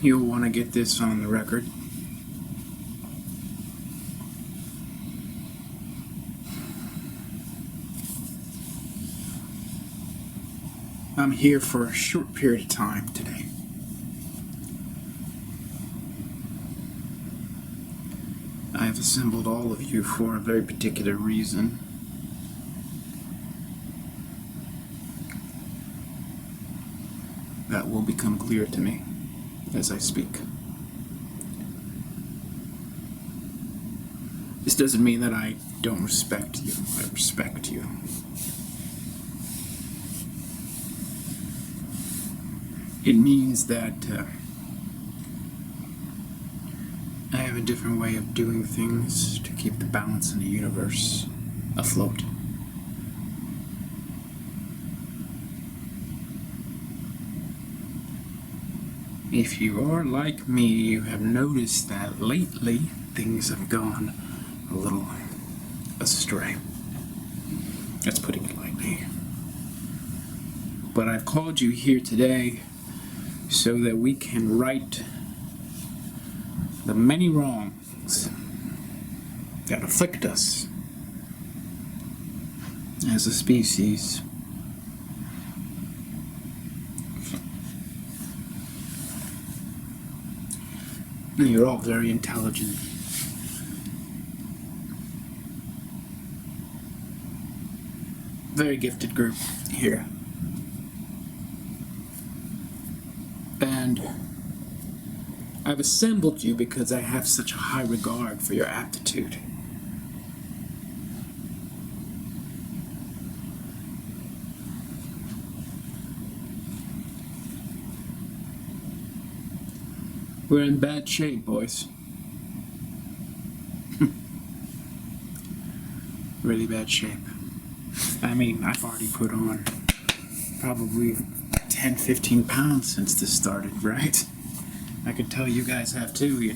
you'll want to get this on the record. I'm here for a short period of time today. I have assembled all of you for a very particular reason. That will become clear to me as I speak. This doesn't mean that I don't respect you. I respect you. It means that I have a different way of doing things to keep the balance in the universe afloat. If you are like me, you have noticed that lately things have gone a little astray. That's putting it lightly. But I've called you here today so that we can right the many wrongs that afflict us as a species. You're all very intelligent. Very gifted group here. And I've assembled you because I have such a high regard for your aptitude. We're in bad shape, boys. Really bad shape. I mean, I've already put on probably 10, 15 pounds since this started, right? I can tell you guys have too.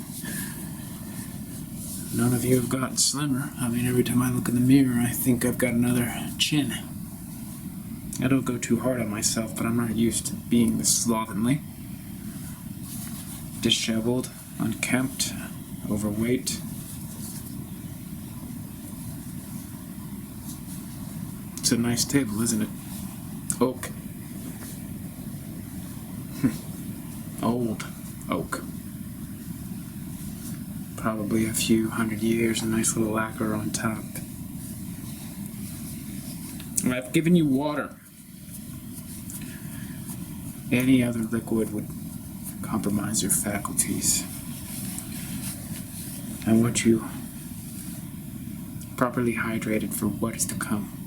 None of you have gotten slimmer. I mean, every time I look in the mirror, I think I've got another chin. I don't go too hard on myself, but I'm not used to being this slovenly. Disheveled, unkempt, overweight. It's a nice table, isn't it? Oak. Old oak. Probably a few 100 years, a nice little lacquer on top. I've given you water. Any other liquid would compromise your faculties. I want you properly hydrated for what is to come.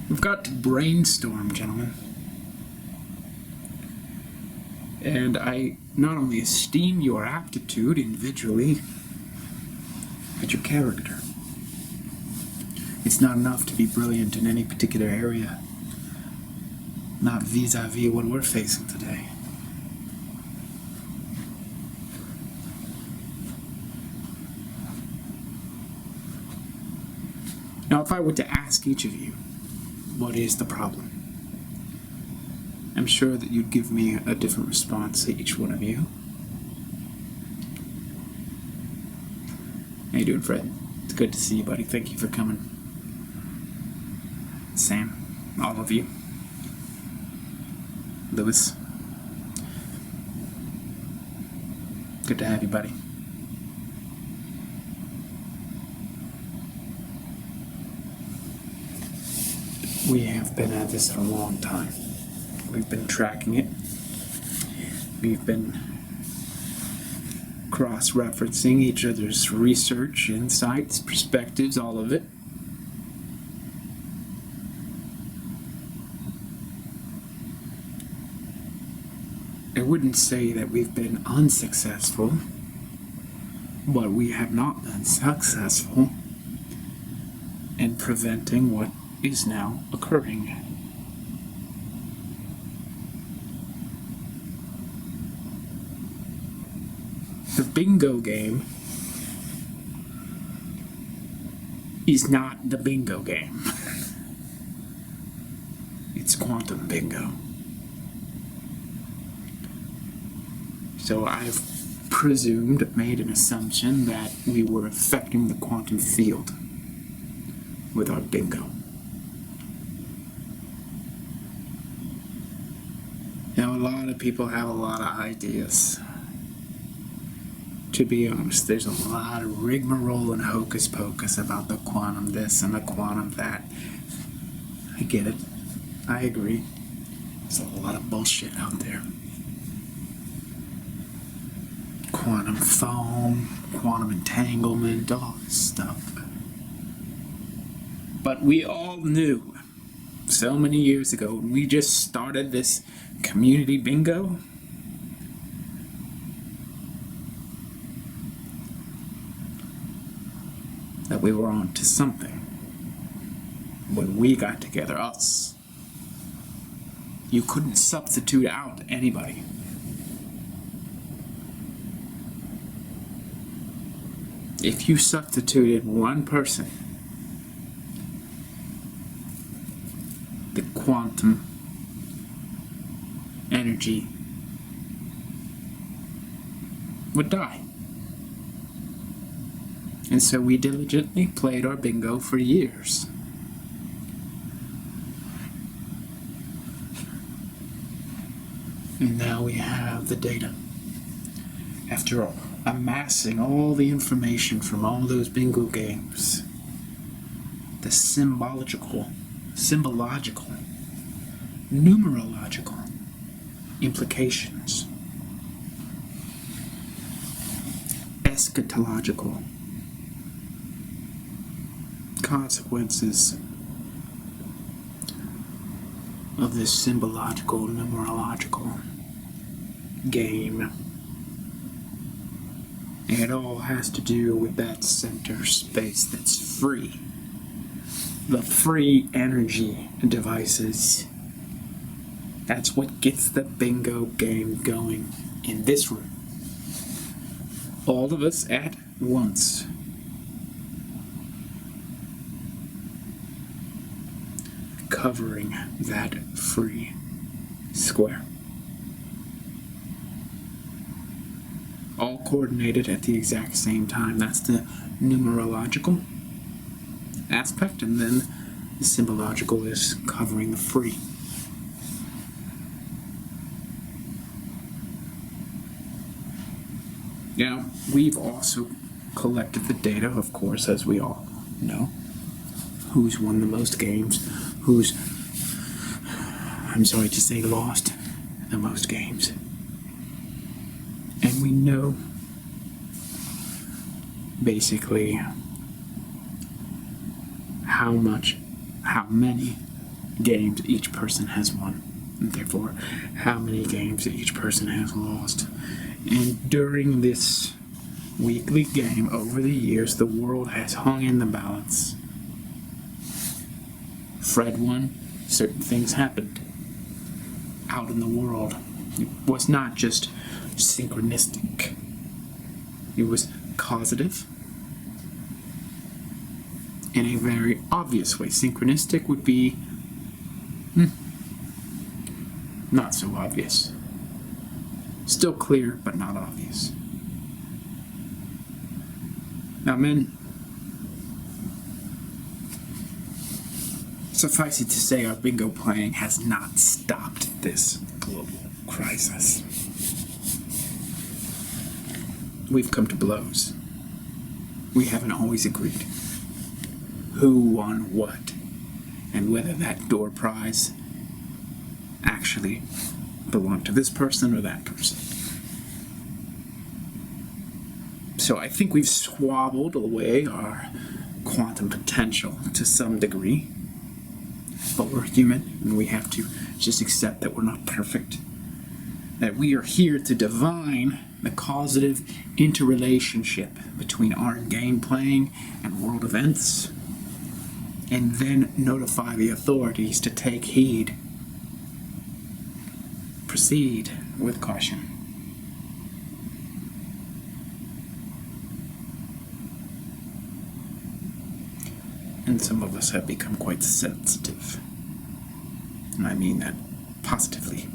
We've got to brainstorm, gentlemen. And I not only esteem your aptitude individually, but your character. It's not enough to be brilliant in any particular area. Not vis-a-vis what we're facing today. Now, if I were to ask each of you, what is the problem? I'm sure that you'd give me a different response to each one of you. How you doing, Fred? It's good to see you, buddy. Thank you for coming. Sam, all of you. Lewis. Good to have you, buddy. We have been at this for a long time. We've been tracking it. We've been cross-referencing each other's research, insights, perspectives, all of it. I wouldn't say that we've been unsuccessful, but we have not been successful in preventing what is now occurring. The bingo game is not the bingo game. quantum bingo. So I've made an assumption that we were affecting the quantum field with our bingo. Now, a lot of people have a lot of ideas. To be honest, there's a lot of rigmarole and hocus pocus about the quantum this and the quantum that. I get it. I agree. There's a lot of bullshit out there. Quantum foam, quantum entanglement, all this stuff. But we all knew so many years ago when we just started this community bingo, that we were on to something when we got together, us. You couldn't substitute out anybody. If you substituted one person, the quantum energy would die. And so we diligently played our bingo for years. And now we have the data. After all, amassing all the information from all those bingo games, the symbological, numerological implications, eschatological consequences of this symbological, numerological game. It all has to do with that center space that's free. The free energy devices. That's what gets the bingo game going in this room. All of us at once. Covering that free square. All coordinated at the exact same time. That's the numerological aspect, and then the symbological is covering the free. Now, we've also collected the data, of course, as we all know. Who's won the most games, who's, I'm sorry to say, lost the most games. And we know basically how many games each person has won, and therefore how many games each person has lost. And during this weekly game over the years, the world has hung in the balance. Fred won, certain things happened out in the world. It was not just synchronistic. It was causative in a very obvious way. Synchronistic would be not so obvious. Still clear, but not obvious. Now, men, suffice it to say, our bingo playing has not stopped this global crisis. We've come to blows. We haven't always agreed who won what, and whether that door prize actually belonged to this person or that person. So I think we've squabbled away our quantum potential to some degree. But we're human, and we have to just accept that we're not perfect. That we are here to divine the causative interrelationship between our game playing and world events, and then notify the authorities to take heed. Proceed with caution. And some of us have become quite sensitive and I mean that positively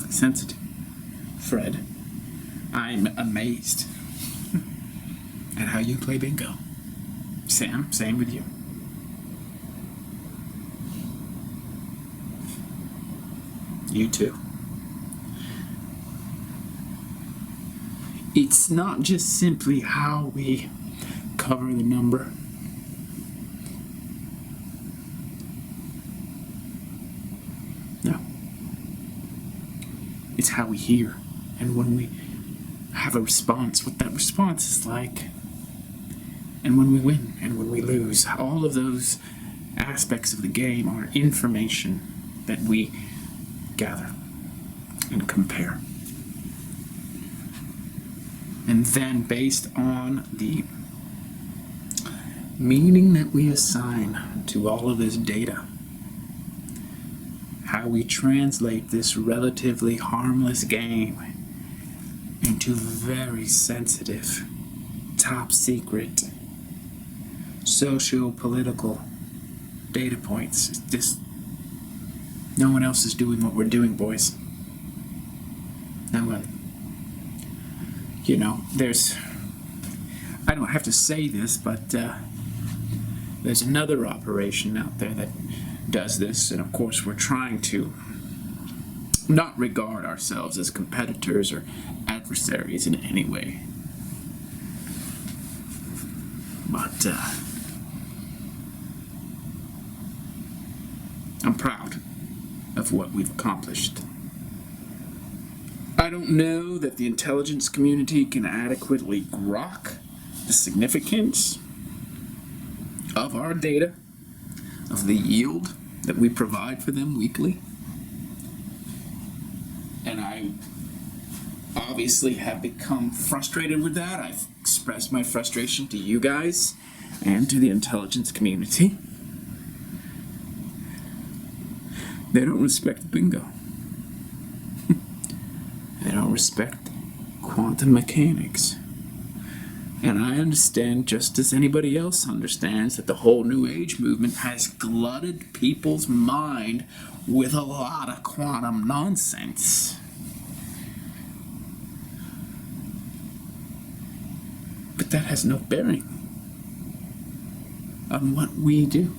sensitive. Fred, I'm amazed at how you play bingo. Sam, same with you. You too. It's not just simply how we cover the number. No. It's how we hear, and when we have a response, what that response is like, and when we win and when we lose. All of those aspects of the game are information that we gather and compare. And then, based on the meaning that we assign to all of this data, how we translate this relatively harmless game into very sensitive, top secret, socio-political data points. It's just, no one else is doing what we're doing, boys. No one. You know, I don't have to say this, but there's another operation out there that does this, and of course we're trying to not regard ourselves as competitors or adversaries in any way. But I'm proud of what we've accomplished. I don't know that the intelligence community can adequately grok the significance of our data, of the yield that we provide for them weekly. And I obviously have become frustrated with that. I've expressed my frustration to you guys and to the intelligence community. They don't respect bingo. They don't respect quantum mechanics. And I understand, just as anybody else understands, that the whole New Age movement has glutted people's mind with a lot of quantum nonsense. But that has no bearing on what we do.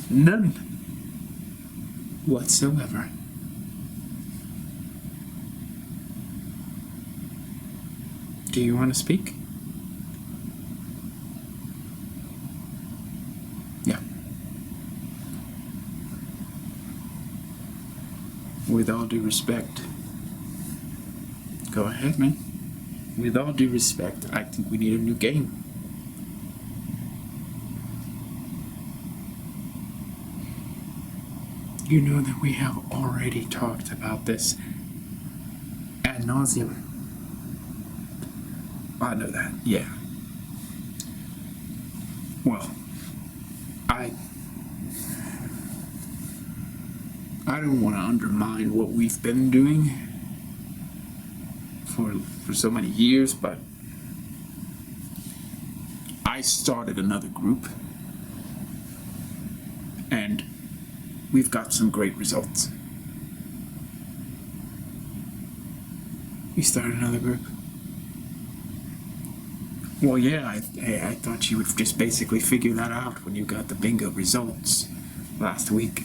None whatsoever. Do you want to speak? Yeah. With all due respect. Go ahead, man. With all due respect, I think we need a new game. You know that we have already talked about this ad nauseum. I know that, yeah. Well, I don't want to undermine what we've been doing for so many years, but I started another group, and we've got some great results. You started another group? Well, yeah, I thought you would just basically figure that out when you got the bingo results last week.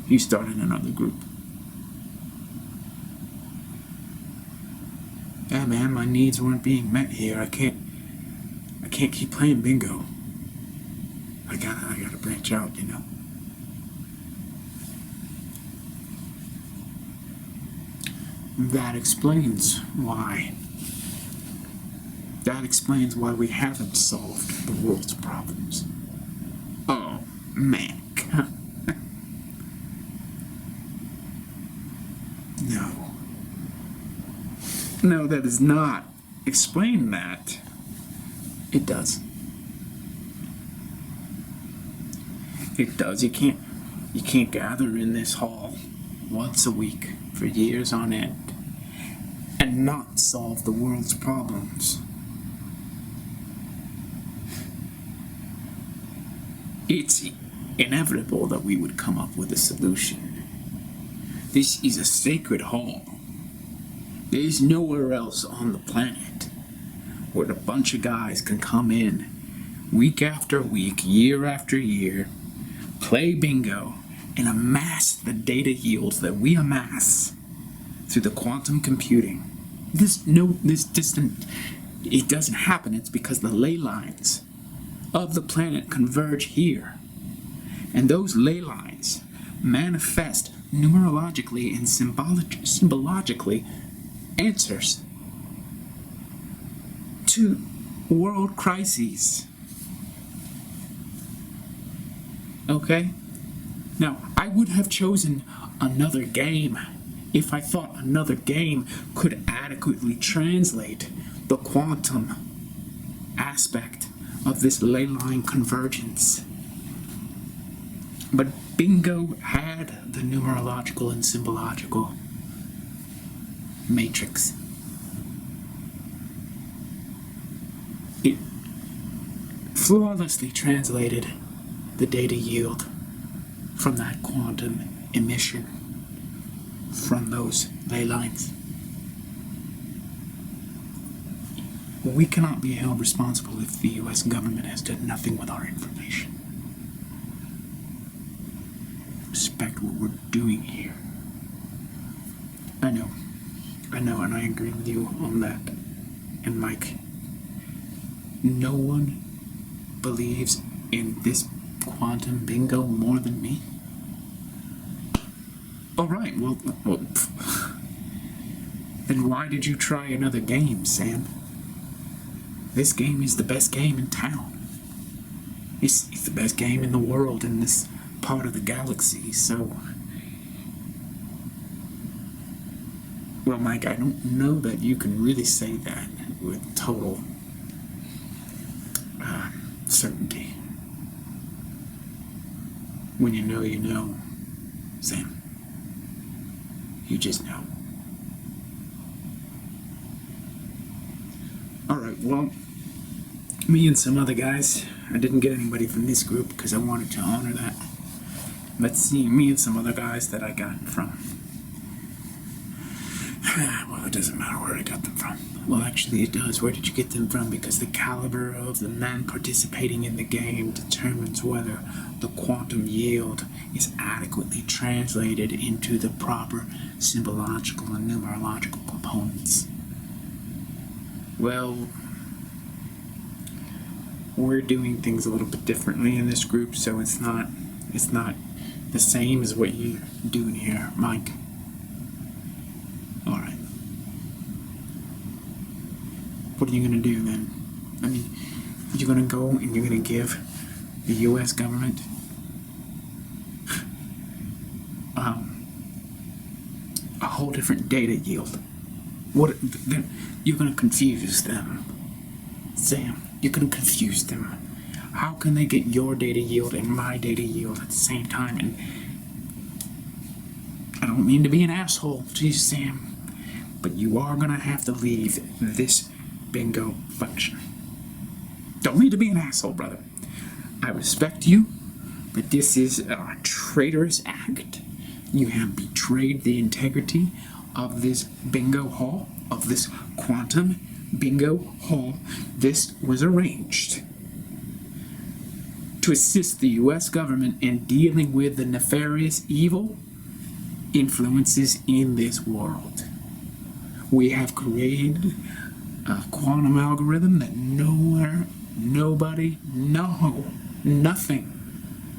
You started another group. Yeah, man, my needs weren't being met here. I can't keep playing bingo. I gotta branch out, you know. That explains why. That explains why we haven't solved the world's problems. Oh, man. No, that does not explain that. It does. It does. You can't gather in this hall once a week for years on end and not solve the world's problems. It's inevitable that we would come up with a solution. This is a sacred hall. There's nowhere else on the planet where a bunch of guys can come in week after week, year after year, play bingo, and amass the data yields that we amass through the quantum computing. It doesn't happen. It's because the ley lines of the planet converge here. And those ley lines manifest numerologically and symbologically answers to world crises. Okay? Now, I would have chosen another game if I thought another game could adequately translate the quantum aspect of this ley line convergence. But bingo had the numerological and symbological matrix. It flawlessly translated the data yield from that quantum emission from those ley lines. We cannot be held responsible if the U.S. government has done nothing with our information. Respect what we're doing here. I know, and I agree with you on that. And Mike, no one believes in this quantum bingo more than me. All right, well, then why did you try another game, Sam? This game is the best game in town. It's the best game in the world in this part of the galaxy, so... Well, Mike, I don't know that you can really say that with total certainty. When you know, Sam. You just know. Alright, well, me and some other guys, I didn't get anybody from this group because I wanted to honor that. Let's see, me and some other guys that I got from. Well, it doesn't matter where I got them from. Well, actually it does. Where did you get them from? Because the caliber of the man participating in the game determines whether the quantum yield is adequately translated into the proper symbological and numerological components. Well, we're doing things a little bit differently in this group, so it's not the same as what you're doing here, Mike. Alright. What are you gonna do then? I mean, you're gonna go and you're gonna give the U.S. government a whole different data yield. Then you're gonna confuse them, Sam. You're gonna confuse them. How can they get your data yield and my data yield at the same time? And I don't mean to be an asshole to you, Sam, but you are gonna have to leave this bingo function. Don't mean to be an asshole, brother. I respect you, but this is a traitorous act. You have betrayed the integrity of this bingo hall, of this quantum bingo hall. This was arranged to assist the U.S. government in dealing with the nefarious evil influences in this world. We have created a quantum algorithm that nobody, nothing.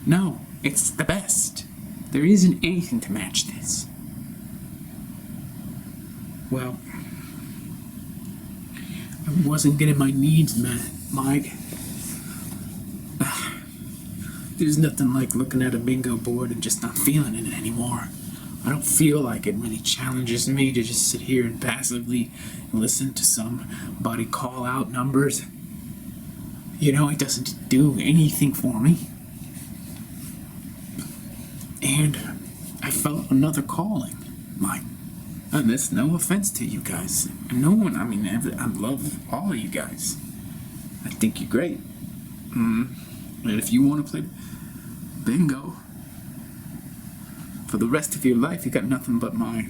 No, it's the best. There isn't anything to match this. Well, I wasn't getting my needs met, Mike. There's nothing like looking at a bingo board and just not feeling it anymore. I don't feel like it really challenges me to just sit here and passively listen to somebody call out numbers. You know, it doesn't do anything for me. And I felt another calling, Mike. And that's no offense to you guys. No one, I mean, I love all of you guys. I think you're great. And if you want to play, bingo. For the rest of your life, you got nothing but my,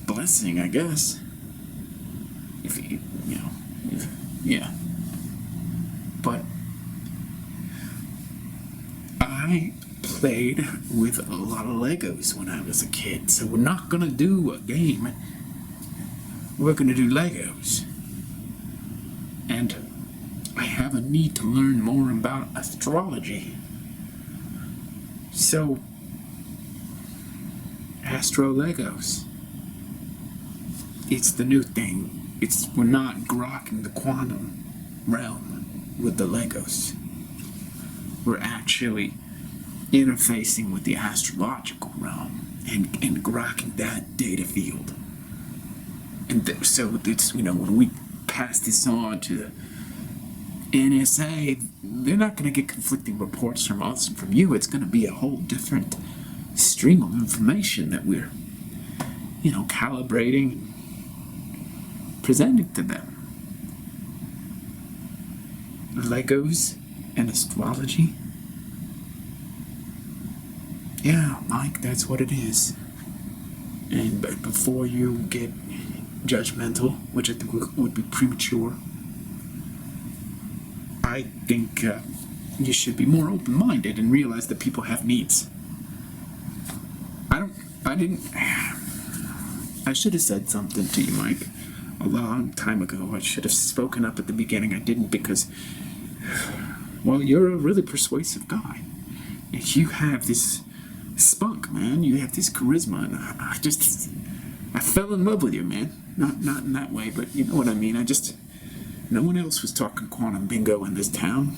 blessing, I guess. If you, yeah. But I played with a lot of Legos when I was a kid, so we're not gonna do a game. We're gonna do Legos. And I have a need to learn more about astrology. So, Astro Legos. It's the new thing. We're not grokking the quantum realm with the Legos. We're actually interfacing with the astrological realm and grokking that data field. And so it's, when we pass this on to the NSA, they're not going to get conflicting reports from us and from you. It's going to be a whole different stream of information that we're, calibrating and presenting to them. Legos and astrology. Yeah, Mike, that's what it is. And before you get judgmental, which I think would be premature, I think you should be more open-minded and realize that people have needs. I should have said something to you, Mike, a long time ago. I should have spoken up at the beginning. I didn't because, well, you're a really persuasive guy. And you have this spunk, man. You have this charisma, and I fell in love with you, man. Not in that way, but you know what I mean. No one else was talking quantum bingo in this town,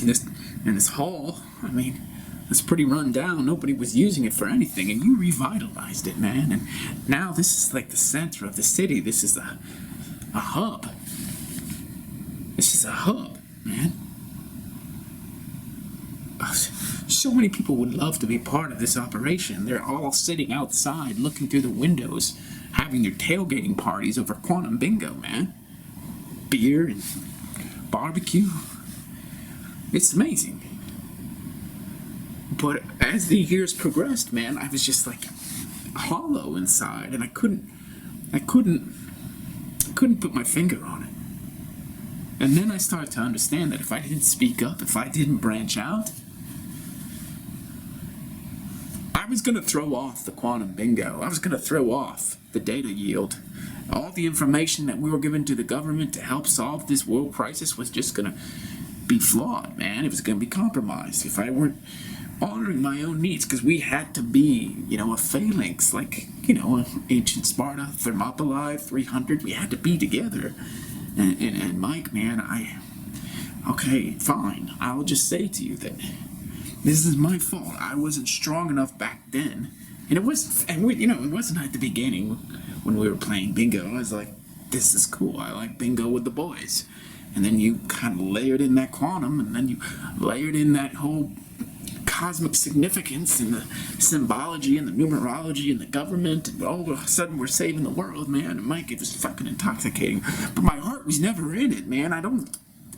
in this hall. I mean, it's pretty run down. Nobody was using it for anything, and you revitalized it, man. And now this is like the center of the city. This is a hub. This is a hub, man. So many people would love to be part of this operation. They're all sitting outside, looking through the windows, having their tailgating parties over quantum bingo, man. Beer and barbecue. It's amazing. But as the years progressed, man, I was just like hollow inside, and I couldn't put my finger on it. And then I started to understand that if I didn't speak up, if I didn't branch out, I was going to throw off the quantum bingo. I was going to throw off the data yield. All the information that we were given to the government to help solve this world crisis was just going to be flawed, man. It was going to be compromised if I weren't honoring my own needs, because we had to be, a phalanx, like, ancient Sparta, Thermopylae, 300. We had to be together. And Mike, man, okay, fine. I'll just say to you that this is my fault. I wasn't strong enough back then. And it wasn't at the beginning when we were playing bingo. I was like, this is cool. I like bingo with the boys. And then you kind of layered in that quantum, and then you layered in that whole cosmic significance and the symbology and the numerology and the government, and all of a sudden we're saving the world, man. And Mike, it was fucking intoxicating. But my heart was never in it, man. I don't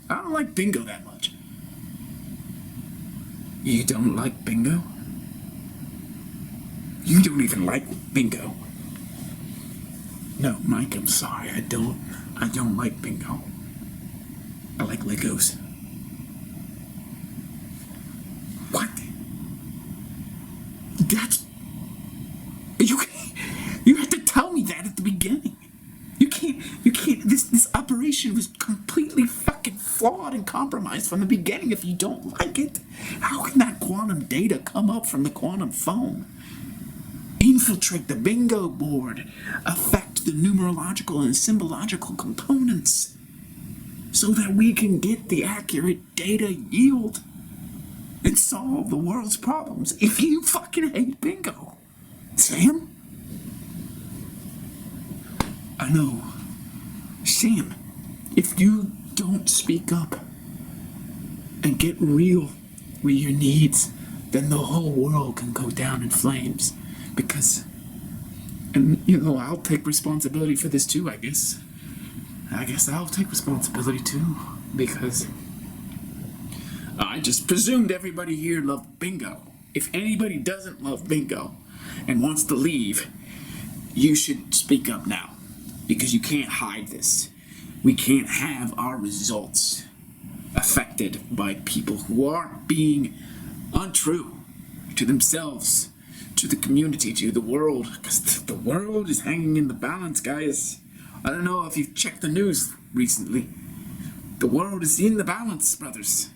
like bingo that much. You don't like bingo? You don't even like bingo. No, Mike, I'm sorry. I don't like bingo. I like Legos. What? You had to tell me that at the beginning. You can't, this operation was completely fucking flawed and compromised from the beginning if you don't like it. How can that quantum data come up from the quantum phone? Infiltrate the bingo board, affect the numerological and symbological components, so that we can get the accurate data yield and solve the world's problems. If you fucking hate bingo, Sam? I know. Sam, if you don't speak up and get real with your needs, then the whole world can go down in flames. Because, and I'll take responsibility for this too, I guess. I'll take responsibility too, because I just presumed everybody here loved bingo. If anybody doesn't love bingo and wants to leave, you should speak up now, because you can't hide this. We can't have our results affected by people who are being untrue to themselves, to the community, to the world, because the world is hanging in the balance, guys. I don't know if you've checked the news recently. The world is in the balance, brothers.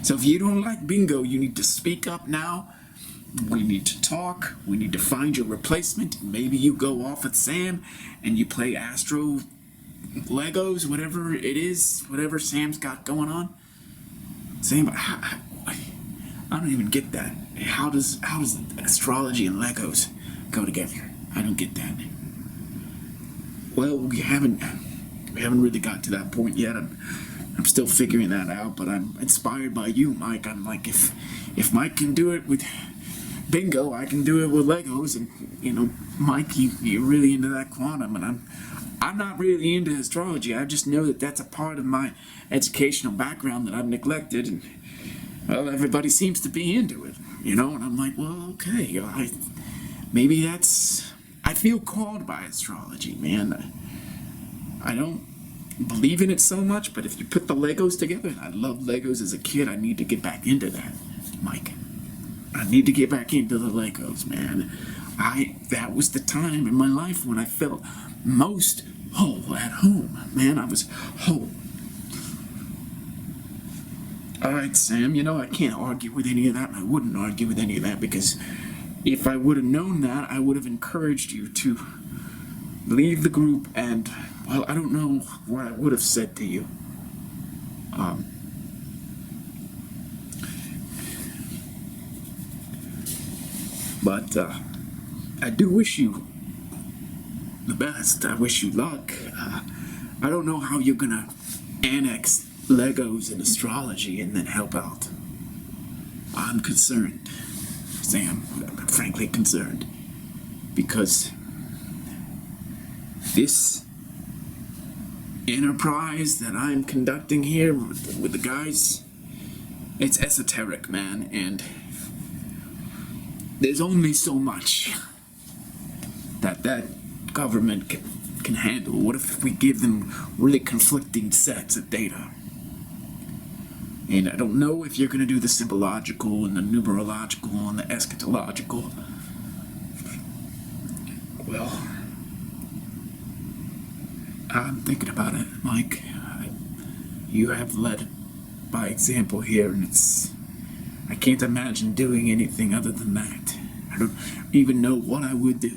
So if you don't like bingo, you need to speak up now. We need to talk. We need to find your replacement. Maybe you go off with Sam and you play Astro Legos, whatever it is, whatever Sam's got going on. Sam, I don't even get that. How does astrology and Legos go together? I don't get that. Well, we haven't really got to that point yet. I'm still figuring that out, but I'm inspired by you, Mike. I'm like, if Mike can do it with bingo, I can do it with Legos. And you know, Mike, you're really into that quantum, and I'm not really into astrology. I just know that that's a part of my educational background that I've neglected, and well, everybody seems to be into it, you know. And I'm like, well, okay, maybe that's. I feel called by astrology, man. I don't believe in it so much, but if you put the Legos together, and I loved Legos as a kid, I need to get back into that, Mike. I need to get back into the Legos, man. That was the time in my life when I felt most whole at home. Man, I was whole. Alright, Sam, you know, I can't argue with any of that. I wouldn't argue with any of that, because if I would have known that, I would have encouraged you to leave the group, and, well, I don't know what I would have said to you. But I do wish you the best. I wish you luck. I don't know how you're gonna annex Legos and astrology and then help out. I'm concerned, Sam. I'm frankly concerned, because this enterprise that I'm conducting here with the guys, it's esoteric, man, and there's only so much that government can handle. What if we give them really conflicting sets of data? And I don't know if you're going to do the symbological and the numerological and the eschatological. Well, I'm thinking about it, Mike. You have led by example here, and I can't imagine doing anything other than that. I don't even know what I would do.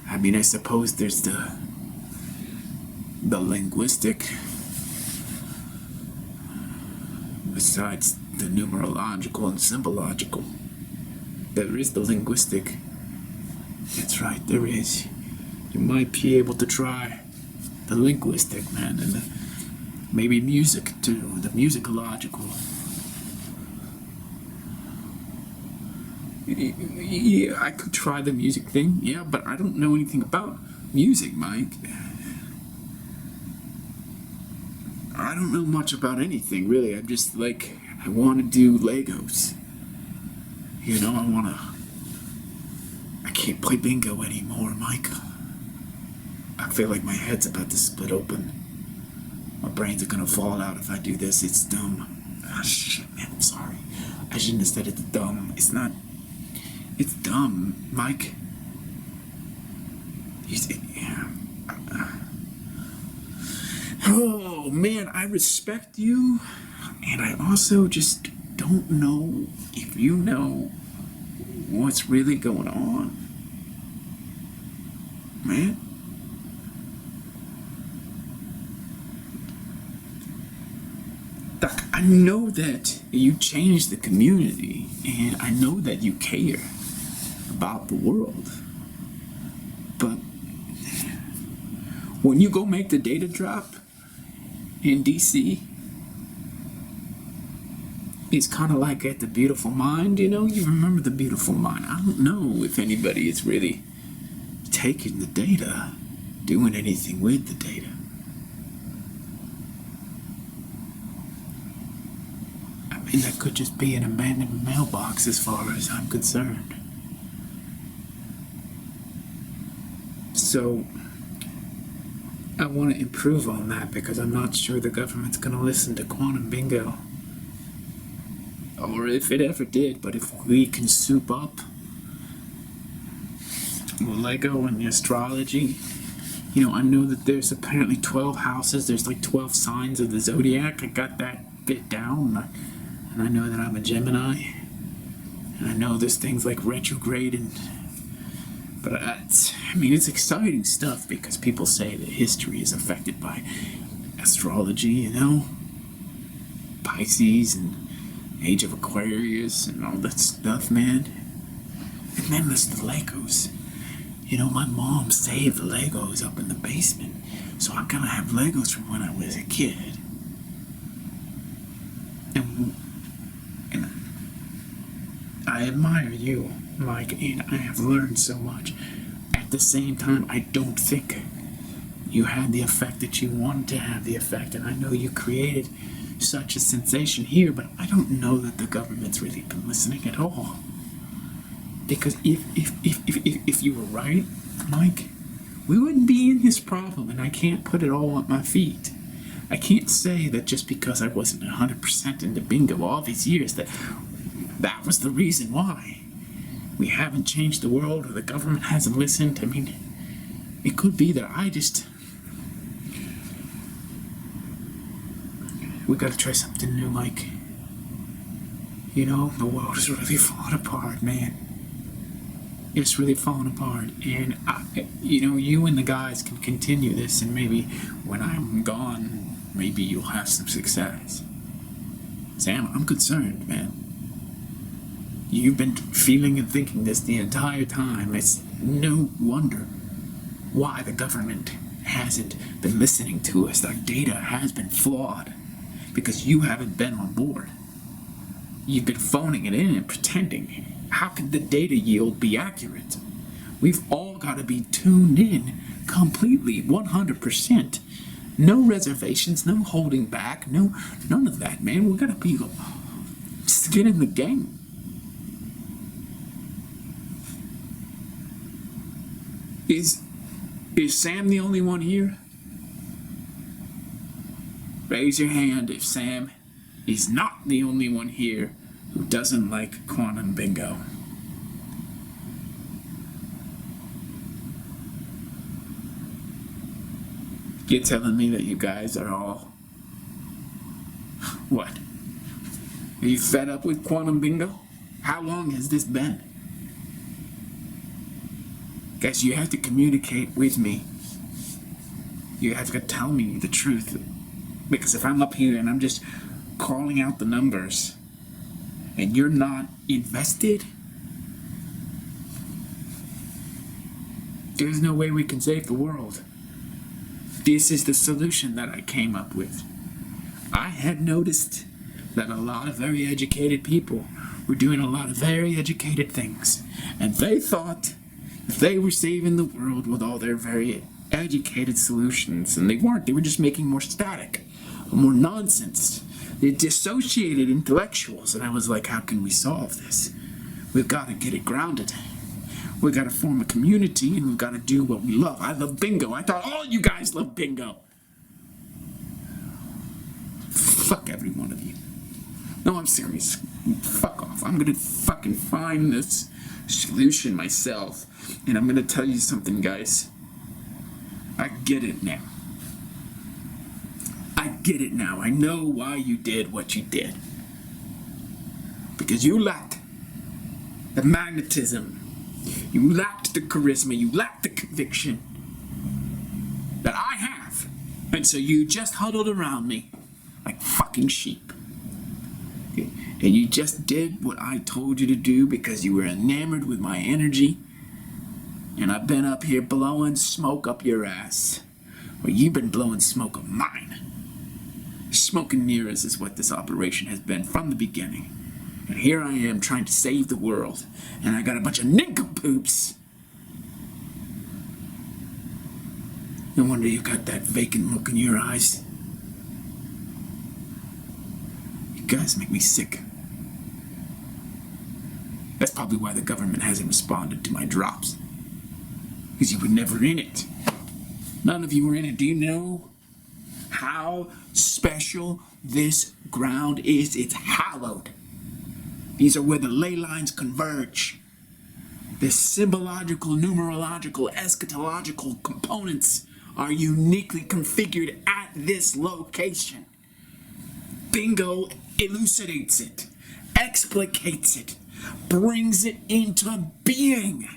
I mean, I suppose there's the linguistic, besides the numerological and symbological. There is the linguistic. That's right, there is. You might be able to try the linguistic, man, and maybe music too, the musicological. Yeah, I could try the music thing, yeah, but I don't know anything about music, Mike. I don't know much about anything, really. I'm just like, I want to do Legos. You know, I can't play bingo anymore, Mike. I feel like my head's about to split open. My brains are gonna fall out if I do this. It's dumb. Ah, shit, man, I'm sorry. I shouldn't have said it's dumb. It's not. It's dumb, Mike. Yeah. Oh, man, I respect you, and I also just don't know if you know what's really going on. Man. Doc, I know that you changed the community, and I know that you care about the world, but when you go make the data drop in DC, it's kind of like at the Beautiful Mind, you know? You remember the Beautiful Mind. I don't know if anybody is really taking the data, doing anything with the data. mean, that could just be an abandoned mailbox as far as I'm concerned. So, I want to improve on that because I'm not sure the government's going to listen to quantum bingo. Or if it ever did, but if we can soup up Lego and the astrology, you know, I know that there's apparently 12 houses, there's like 12 signs of the zodiac. I got that bit down, and I know that I'm a Gemini, and I know there's things like retrograde, but it's exciting stuff because people say that history is affected by astrology, you know, Pisces and Age of Aquarius and all that stuff, man. And then there's the Legos. You know, my mom saved the Legos up in the basement, so I'm gonna have Legos from when I was a kid. And I admire you, Mike, and I have learned so much. At the same time, I don't think you had the effect that you wanted to have the effect, and I know you created such a sensation here, but I don't know that the government's really been listening at all. Because if you were right, Mike, we wouldn't be in this problem, and I can't put it all at my feet. I can't say that just because I wasn't 100% into bingo all these years that was the reason why. We haven't changed the world, or the government hasn't listened. I mean, it could be that we gotta try something new, Mike. You know, the world is really falling apart, man. It's really falling apart, and you and the guys can continue this, and maybe when I'm gone, maybe you'll have some success. Sam, I'm concerned, man. You've been feeling and thinking this the entire time. It's no wonder why the government hasn't been listening to us. Our data has been flawed because you haven't been on board. You've been phoning it in and pretending. How can the data yield be accurate? We've all got to be tuned in completely, 100%. No reservations, no holding back, none of that, man. We've got to be skin in the game. Is Sam the only one here? Raise your hand if Sam is not the only one here who doesn't like quantum bingo. You're telling me that you guys are all... What? Are you fed up with quantum bingo? How long has this been? Guys, you have to communicate with me. You have to tell me the truth. Because if I'm up here and I'm just calling out the numbers and you're not invested, there's no way we can save the world. This is the solution that I came up with. I had noticed that a lot of very educated people were doing a lot of very educated things, and they thought they were saving the world with all their very educated solutions, and they weren't. They were just making more static, more nonsense. They dissociated intellectuals, and I was like, how can we solve this? We've got to get it grounded. We've got to form a community, and we've got to do what we love. I love bingo. I thought all you guys love bingo. Fuck every one of you. No, I'm serious. Fuck off. I'm gonna fucking find this solution myself, and I'm gonna tell you something, guys. I get it now. I get it now. I know why you did what you did. Because you lacked the magnetism. You lacked the charisma. You lacked the conviction that I have. And so you just huddled around me like fucking sheep. Okay? And you just did what I told you to do because you were enamored with my energy. And I've been up here blowing smoke up your ass. Well, you've been blowing smoke up mine. Smoke and mirrors is what this operation has been from the beginning. And here I am trying to save the world. And I got a bunch of nincompoops. No wonder you got that vacant look in your eyes. You guys make me sick. That's probably why the government hasn't responded to my drops. Because you were never in it. None of you were in it. Do you know how special this ground is? It's hallowed. These are where the ley lines converge. The symbological, numerological, eschatological components are uniquely configured at this location. Bingo elucidates it, explicates it, brings it into being.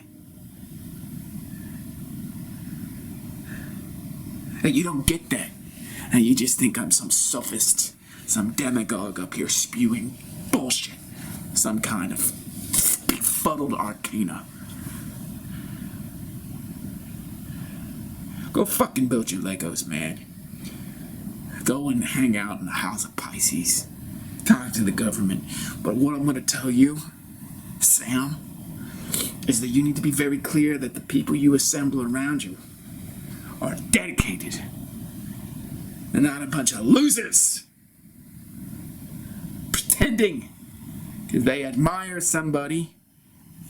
And you don't get that. And you just think I'm some sophist, some demagogue up here spewing bullshit. Some kind of befuddled arcana. Go fucking build your Legos, man. Go and hang out in the House of Pisces. Talk to the government. But what I'm going to tell you, Sam, is that you need to be very clear that the people you assemble around you are dedicated. They're not a bunch of losers. Pretending because they admire somebody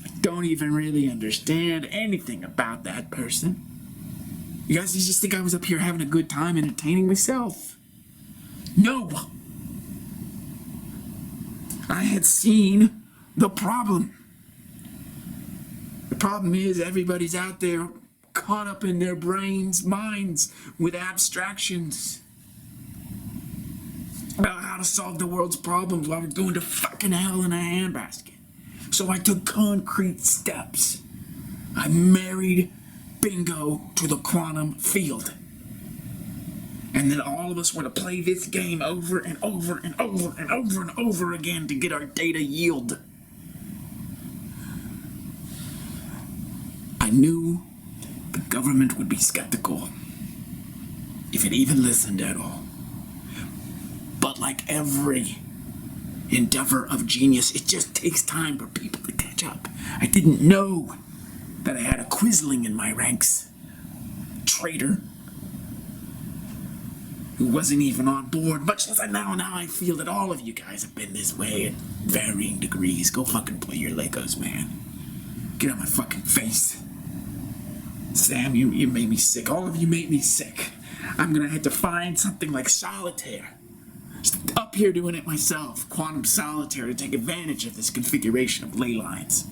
but don't even really understand anything about that person. You guys just think I was up here having a good time entertaining myself. No. I had seen the problem. The problem is everybody's out there caught up in their minds with abstractions about how to solve the world's problems while we're going to fucking hell in a handbasket. So I took concrete steps. I married bingo to the quantum field. And then all of us were to play this game over and over and over and over and over again to get our data yield. I knew the government would be skeptical, if it even listened at all. But like every endeavor of genius, it just takes time for people to catch up. I didn't know that I had a quisling in my ranks. Traitor. Who wasn't even on board, much less now I feel that all of you guys have been this way at varying degrees. Go fucking play your Legos, man. Get out my fucking face. Sam, you made me sick. All of you made me sick. I'm gonna have to find something like solitaire. Just up here doing it myself. Quantum solitaire to take advantage of this configuration of ley lines.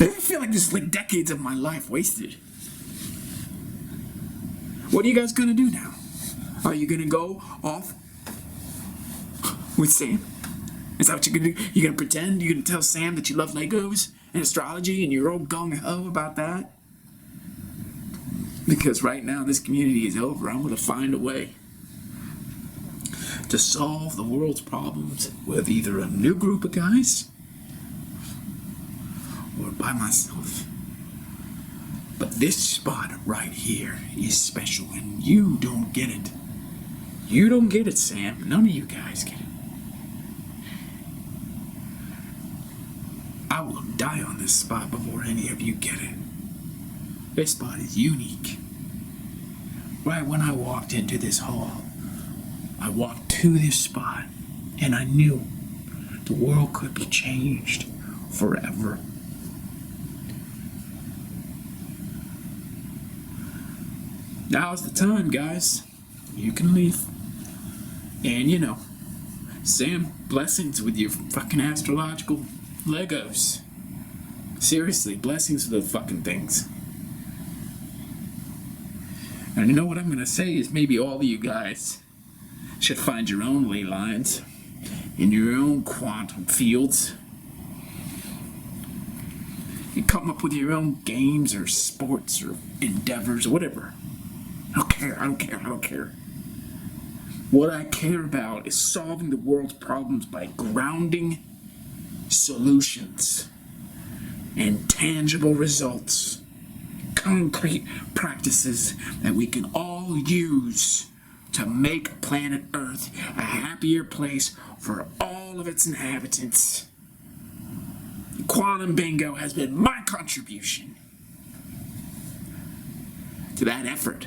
I feel like this is like decades of my life wasted. What are you guys gonna do now? Are you gonna go off with Sam? Is that what you're gonna do? You're gonna pretend? You're gonna tell Sam that you love Legos and astrology and you're all gung-ho about that? Because right now this community is over. I'm gonna find a way to solve the world's problems with either a new group of guys or by myself. But this spot right here is special and you don't get it. You don't get it, Sam. None of you guys get it. I will die on this spot before any of you get it. This spot is unique. Right when I walked into this hall, I walked to this spot and I knew the world could be changed forever. Now's the time, guys. You can leave. And you know, Sam, blessings with your fucking astrological Legos. Seriously, blessings with the fucking things. And you know what I'm gonna say is maybe all of you guys should find your own ley lines in your own quantum fields. You come up with your own games or sports or endeavors or whatever. I don't care. What I care about is solving the world's problems by grounding solutions and tangible results, concrete practices that we can all use to make planet Earth a happier place for all of its inhabitants. Quantum Bingo has been my contribution. to that effort.